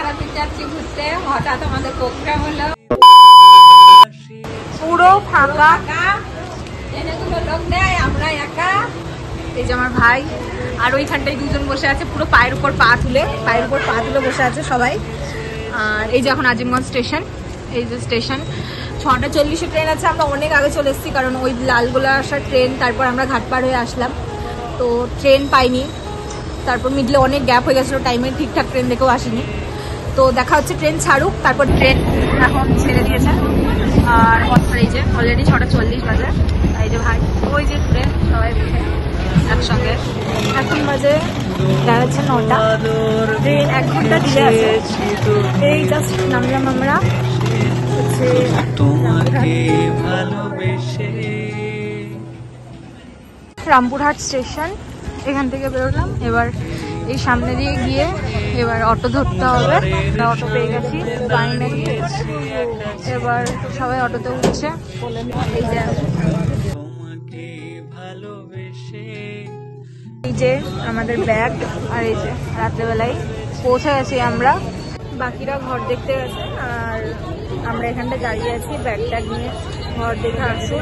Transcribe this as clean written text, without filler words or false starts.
তারাপীঠ যাচ্ছি ঘুরতে, হঠাৎ আমাদের প্রোগ্রাম হলো, পুরো ফাঁকা, এনে দুটো লোক নেয়, আমরা একা। এই যে আমার ভাই আর ওইখানটায় দুজন বসে আছে, পুরো পায়ের উপর পা তুলে বসে আছে সবাই। আর এই যে এখন আজিমগঞ্জ স্টেশন, এই যে স্টেশন 6:40 ট্রেন আছে। আমরা অনেক আগে চলে এসেছি, কারণ ওই লালগোলা আসার ট্রেন, তারপর আমরা ঘাটপাড় হয়ে আসলাম, তো ট্রেন পাইনি। তারপর মিডলে অনেক গ্যাপ হয়ে গেছিলো, টাইমে ঠিকঠাক ট্রেন দেখেও আসিনি। তো দেখা হচ্ছে ট্রেন ছাড়ুক, তারপর ট্রেন এখন ছেড়ে দিয়েছে। আর এই যে অলরেডি 6:40 বাজে। এই যে ভাই, ওই যে ট্রেন সবাই একসঙ্গে। এখন বাজে দাঁড়াচ্ছে 9টা, ট্রেন 1 ঘন্টা দিলে আছে। এই জাস্ট নামলাম আমরা রামপুরহাট স্টেশন। এখান থেকে বেরোলাম, এবার এই সামনে দিয়ে গিয়ে এবার অটো ধরতে হবে। অটো পেয়ে গেছি, ফাইনালি। এবার সবাই অটোতে উঠছে। এই যে আমাদের ব্যাগ, আর এই যে রাত্রেবেলায় পৌঁছে গেছি আমরা। বাকিরা ঘর দেখতে গেছে, আর আমরা এখানটা দাঁড়িয়ে আছি ব্যাগ ট্যাগ নিয়ে, ঘর দেখে আসছি।